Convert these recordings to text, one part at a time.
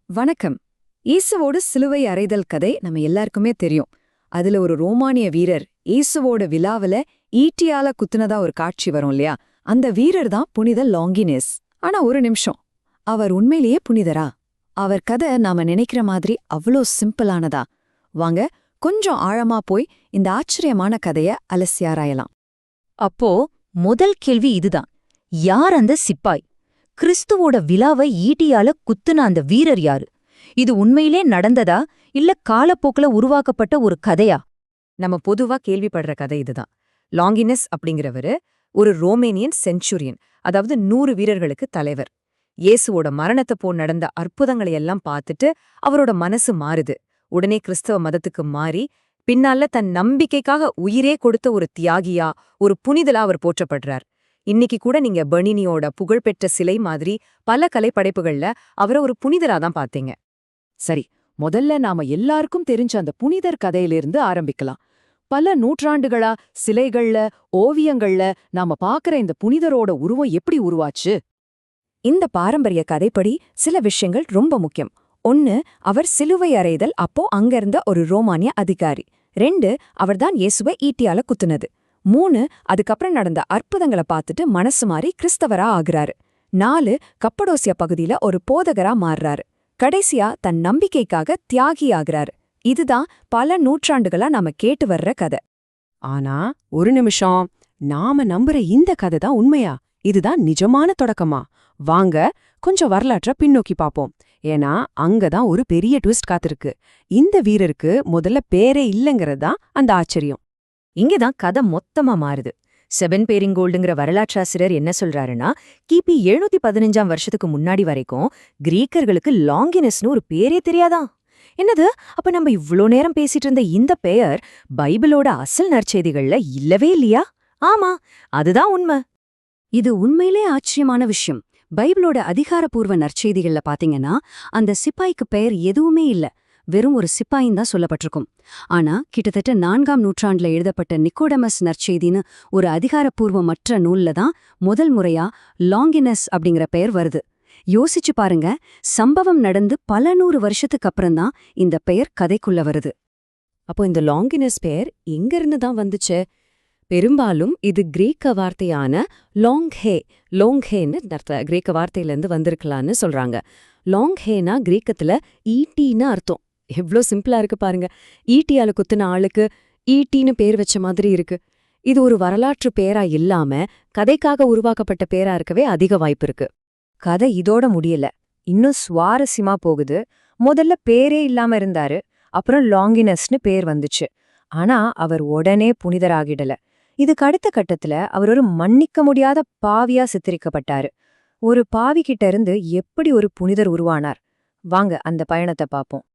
வணக்கம். இயேசுவோட சிலுவை அறைதல் கதை நம்ம எல்லாருக்குமே தெரியும். அதுல ஒரு ரோமானிய வீரர் இயேசுவோட விழாவுல ஈட்டியால குத்துனதா ஒரு காட்சி வரும் இல்லையா? அந்த வீரர் தான் புனித லாங்கினஸ். ஆனா ஒரு நிமிஷம், அவர் உண்மையிலேயே புனிதரா? அவர் கதை நாம நினைக்கிற மாதிரி அவ்வளோ சிம்பிளானதா? வாங்க கொஞ்சம் ஆழமா போய் இந்த ஆச்சரியமான கதைய அலசி ஆராயலாம். அப்போ முதல் கேள்வி இதுதான், யார் அந்த சிப்பாய்? கிறிஸ்துவோட விழாவை ஈட்டியால குத்துன அந்த வீரர் யாரு? இது உண்மையிலே நடந்ததா இல்ல காலப்போக்குல உருவாக்கப்பட்ட ஒரு கதையா? நம்ம பொதுவா கேள்விப்படுற கதை இதுதான். லாங்கினஸ் அப்படிங்கிறவரு ஒரு ரோமேனியன் செஞ்சுரியன், அதாவது 100 வீரர்களுக்கு தலைவர். இயேசுவோட மரணத்தப்போ நடந்த அற்புதங்களையெல்லாம் பார்த்துட்டு அவரோட மனசு மாறுது. உடனே கிறிஸ்தவ மதத்துக்கு மாறி பின்னால தன் நம்பிக்கைக்காக உயிரே கொடுத்த ஒரு தியாகியா, ஒரு புனிதலா அவர் போற்றப்படுறார். இன்னைக்கு கூட நீங்க பெர்னினியோட புகழ்பெற்ற சிலை மாதிரி பல கலைப்படைப்புகள்ல அவரை ஒரு புனிதரா தான் பாத்தீங்க. சரி, முதல்ல நாம எல்லாருக்கும் தெரிஞ்ச அந்த புனிதர் கதையிலிருந்து ஆரம்பிக்கலாம். பல நூற்றாண்டுகளா சிலைகள்ல, ஓவியங்கள்ல நாம பாக்குற இந்த புனிதரோட உருவம் எப்படி உருவாச்சு? இந்த பாரம்பரிய கதைப்படி சில விஷயங்கள் ரொம்ப முக்கியம். 1, அவர் சிலுவை அறைதல் அப்போ அங்கிருந்த ஒரு ரோமானிய அதிகாரி. 2, அவர்தான் இயேசுவை ஈட்டியால குத்துனது. 3, அதுக்கப்புறம் நடந்த அற்புதங்களை பார்த்துட்டு மனசு மாறி கிறிஸ்தவரா ஆகுறாரு. 4, கப்படோசியா பகுதியில ஒரு போதகரா மாறுறாரு. கடைசியா தன் நம்பிக்கைக்காக தியாகி ஆகுறாரு. இதுதான் பல நூற்றாண்டுகளா நாம கேட்டு வர்ற கதை. ஆனா ஒரு நிமிஷம், நாம நம்புற இந்த கதை தான் உண்மையா? இதுதான் நிஜமான தொடக்கமா? வாங்க கொஞ்சம் வரலாற்ற பின்னோக்கி பாப்போம். ஏன்னா அங்கதான் ஒரு பெரிய ட்விஸ்ட் காத்திருக்கு. இந்த வீரருக்கு முதல்ல பேரே இல்லைங்கிறதுதான் அந்த ஆச்சரியம். இங்கதான் கதை மொத்தமா மாறுது. செபன் பேரிங்கோல்டுங்கிற வரலாற்றாசிரியர் என்ன சொல்றாருன்னா, கிபி 715 வருஷத்துக்கு முன்னாடி வரைக்கும் கிரீக்கர்களுக்கு லாங்கினஸ்னு ஒரு பேரே தெரியாதான். என்னது, அப்ப நம்ம இவ்ளோ நேரம் பேசிட்டு இருந்த இந்த பெயர் பைபிளோட அசல் நற்செய்திகள்ல இல்லவே இல்லையா? ஆமா, அதுதான் உண்மை. இது உண்மையிலே ஆச்சரியமான விஷயம். பைபிளோட அதிகாரப்பூர்வ நற்செய்திகள்ல பாத்தீங்கன்னா அந்த சிப்பாய்க்கு பெயர் எதுவுமே இல்ல, வெறும் ஒரு சிப்பாயின் தான் சொல்லப்பட்டிருக்கும். ஆனா கிட்டத்தட்ட 4ஆம் நூற்றாண்டுல எழுதப்பட்ட நிக்கோடமஸ் நற்செய்தின்னு ஒரு அதிகாரப்பூர்வமற்ற நூல்ல தான் முதல் முறையா லாங்கினஸ் அப்படிங்கிற பெயர் வருது. யோசிச்சு பாருங்க, சம்பவம் நடந்து பல 100 வருஷத்துக்கு அப்புறம்தான் இந்த பெயர் கதைக்குள்ள வருது. அப்போ இந்த லாங்கினஸ் பெயர் எங்கிருந்து தான் வந்துச்சு? பெரும்பாலும் இது கிரேக்க வார்த்தையான லோங்ஹேன்னு கிரேக்க வார்த்தையிலேருந்து வந்திருக்கலான்னு சொல்றாங்க. லாங்ஹேனா கிரேக்கத்துல ஈட்டின்னு அர்த்தம். எவ்ளோ சிம்பிளா இருக்கு பாருங்க. ஈட்டியால குத்துன ஆளுக்கு ஈட்டின்னு பேர் வச்ச மாதிரி இருக்கு. இது ஒரு வரலாற்று பேரா இல்லாம கதைக்காக உருவாக்கப்பட்ட பேரா இருக்கவே அதிக வாய்ப்பு இருக்கு. கதை இதோட முடியல, இன்னும் சுவாரஸ்யமா போகுது. முதல்ல பேரே இல்லாம இருந்தாரு, அப்புறம் லாங்கினஸ்னு பேர் வந்துச்சு. ஆனா அவர் உடனே புனிதராகிடல. இதுக்கு அடுத்த கட்டத்துல அவர் ஒரு மன்னிக்க முடியாத பாவியா சித்தரிக்கப்பட்டாரு. ஒரு பாவிகிட்ட இருந்து எப்படி ஒரு புனிதர் உருவானார்? வாங்க அந்த பயணத்தை பாப்போம்.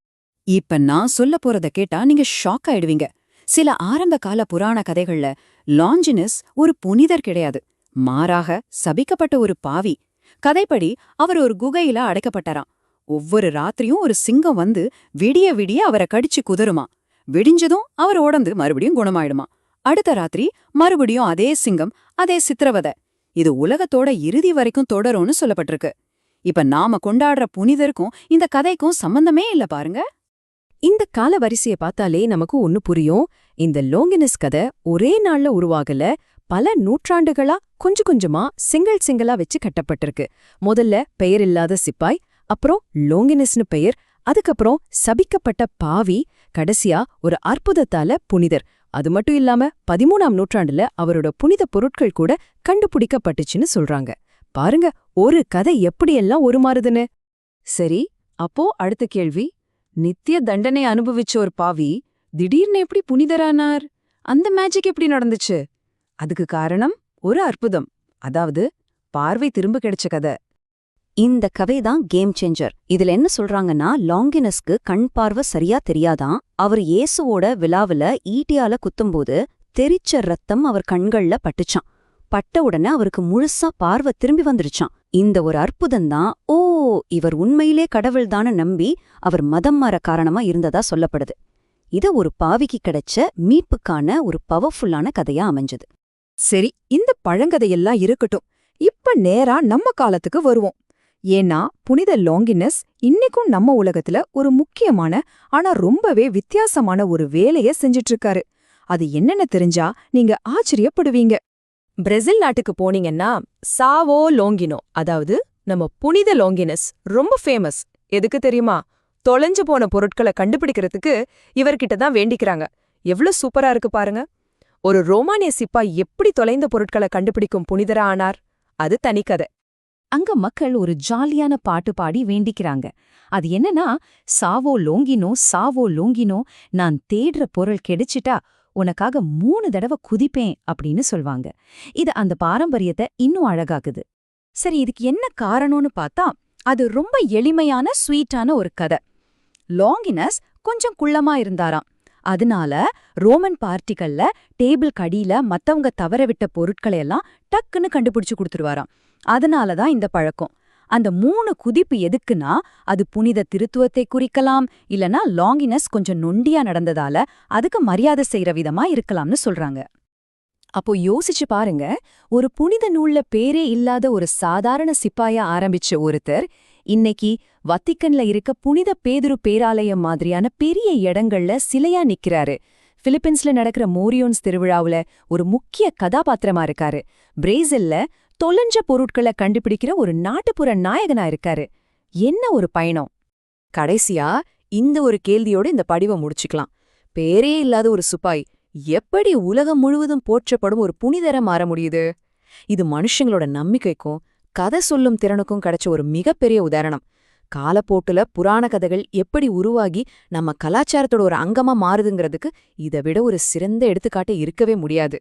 இப்ப நான் சொல்ல போறத கேட்டா நீங்க ஷாக் ஆயிடுவீங்க. சில ஆரம்ப கால புராண கதைகள்ல லாங்கினஸ் ஒரு புனிதர் கிடையாது, மாறாக சபிக்கப்பட்ட ஒரு பாவி. கதைப்படி அவர் ஒரு குகையில அடைக்கப்பட்டாராம். ஒவ்வொரு ராத்திரியும் ஒரு சிங்கம் வந்து விடிய விடிய அவரை கடிச்சு குதறுமா. விடிஞ்சதும் அவர் உடந்து மறுபடியும் குணமாயிடுமா. அடுத்த ராத்திரி மறுபடியும் அதே சிங்கம், அதே சித்திரவதை. இது உலகத்தோட இறுதி வரைக்கும் தொடரும்னு சொல்லப்பட்டிருக்கு. இப்ப நாம கொண்டாடுற புனிதருக்கும் இந்த கதைக்கும் சம்பந்தமே இல்ல பாருங்க. இந்த கால வரிசைய பார்த்தாலே நமக்கு ஒன்னு புரியும். இந்த லாங்கினஸ் கதை ஒரே நாள்ல உருவாகல, பல நூற்றாண்டுகளா கொஞ்சம் கொஞ்சமா சிங்கிளா வச்சு கட்டப்பட்டிருக்கு. முதல்ல பெயர் இல்லாத சிப்பாய், அப்புறம் லாங்கினஸ்னு பெயர், அதுக்கப்புறம் சபிக்கப்பட்ட பாவி, கடைசியா ஒரு அற்புதத்தால புனிதர். அது மட்டும் இல்லாம 13ஆம் நூற்றாண்டுல அவரோட புனித பொருட்கள் கூட கண்டுபிடிக்கப்பட்டுச்சுன்னு சொல்றாங்க. பாருங்க ஒரு கதை எப்படியெல்லாம் உருமாறுதுன்னு. சரி, அப்போ அடுத்த கேள்வி, நித்திய தண்டனை அனுபவிச்ச ஒரு பாவி திடீர்னு எப்படி புனிதரானார்? அந்த மேஜிக் எப்படி நடந்துச்சு? அதுக்கு காரணம் ஒரு அற்புதம், அதாவது பார்வை திரும்ப கிடைச்ச கதை. இந்த கதைதான் கேம் சேஞ்சர். இதுல என்ன சொல்றாங்கன்னா, லாங்கினஸ்க்கு கண் பார்வை சரியா தெரியாதான். அவர் இயேசுவோட விழாவுல ஈட்டியால குத்தும்போது தெரிச்ச ரத்தம் அவர் கண்கள்ல பட்டுச்சான். பட்ட உடனே அவருக்கு முழுசா பார்வை திரும்பி வந்துருச்சான். இந்த ஒரு அற்புதம்தான், ஓ இவர் உண்மையிலே கடவுள்தான நம்பி அவர் மதம் மாற காரணமா இருந்ததா சொல்லப்படுது. இத ஒரு பாவிக்கு கிடைச்ச மீட்புக்கான ஒரு பவர்ஃபுல்லான கதையா அமைஞ்சது. சரி, இந்த பழங்கதையெல்லாம் இருக்கட்டும். இப்ப நேரா நம்ம காலத்துக்கு வருவோம். ஏன்னா புனித லாங்கினஸ் இன்னைக்கும் நம்ம உலகத்துல ஒரு முக்கியமான ஆனா ரொம்பவே வித்தியாசமான ஒரு வேலைய செஞ்சுட்டு இருக்காரு. அது என்னன்னு தெரிஞ்சா நீங்க ஆச்சரியப்படுவீங்க. பிரேசில் நாட்டுக்கு போனீங்கன்னா சாவோ லோங்கினோ, அதாவது நம்ம புனித லாங்கினஸ் ரொம்ப ஃபேமஸ். எதுக்கு தெரியுமா? தொலைஞ்சு போன பொருட்களை கண்டுபிடிக்கிறதுக்கு இவர்கிட்ட தான் வேண்டிக்கிறாங்க. எவ்வளவு சூப்பரா இருக்கு பாருங்க. ஒரு ரோமானிய சிப்பாய் எப்படி தொலைந்த பொருட்களை கண்டுபிடிக்கும் புனிதரா ஆனார்? அது தனிக்கதை. அங்க மக்கள் ஒரு ஜாலியான பாட்டு பாடி வேண்டிக்கிறாங்க. அது என்னன்னா, சாவோ லோங்கினோ, நான் தேடுற பொருள் கிடைச்சிட்டா உனக்காக 3 தடவை குதிப்பேன் அப்படின்னு சொல்வாங்க. இது அந்த பாரம்பரியத்தை இன்னும் அழகாக்குது. சரி, இதுக்கு என்ன காரணம்னு பார்த்தா அது ரொம்ப எளிமையான ஸ்வீட்டான ஒரு கதை. லாங்கினஸ் கொஞ்சம் குள்ளமா இருந்தாராம். அதனால ரோமன் பார்ட்டிகள்ல டேபிள் கடியில மத்தவங்க தவறவிட்ட பொருட்களையெல்லாம் டக்குன்னு கண்டுபிடிச்சு கொடுத்துருவாராம். அதனாலதான் இந்த பழக்கம். அந்த 3 குதிப்பு எதுக்குன்னா, அது புனித திருத்துவத்தை குறிக்கலாம், இல்லனா லாங்கினஸ் கொஞ்சம் நொண்டியா நடந்ததால அதுக்கு மரியாதை செய்யற விதமா இருக்கலாம்னு சொல்றாங்க. அப்போ யோசிச்சு பாருங்க, ஒரு புனித நூல்ல பேரே இல்லாத ஒரு சாதாரண சிப்பாயா ஆரம்பிச்ச ஒருத்தர் இன்னைக்கு வத்திக்கன்ல இருக்க புனித பேதுரு பேராலயம் மாதிரியான பெரிய இடங்கள்ல சிலையா நிக்கிறாரு. பிலிப்பீன்ஸ்ல நடக்கிற மோரியோன்ஸ் திருவிழாவுல ஒரு முக்கிய கதாபாத்திரமா இருக்காரு. பிரேசில்ல தொலைஞ்ச பொருட்களை கண்டுபிடிக்கிற ஒரு நாட்டுப்புற நாயகனா இருக்காரு. என்ன ஒரு பயணம்! கடைசியா இந்த ஒரு கேள்வியோட இந்த படிவை முடிச்சுக்கலாம். பேரே இல்லாத ஒரு சிப்பாய் எப்படி உலகம் முழுவதும் போற்றப்படும் ஒரு புனிதரை மாற முடியுது? இது மனுஷங்களோட நம்பிக்கைக்கும் கதை சொல்லும் திறனுக்கும் கிடைச்ச ஒரு மிகப்பெரிய உதாரணம். காலப்போட்டுல புராண கதைகள் எப்படி உருவாகி நம்ம கலாச்சாரத்தோட ஒரு அங்கமா மாறுதுங்கிறதுக்கு இதை விட ஒரு சிறந்த எடுத்துக்காட்டு இருக்கவே முடியாது.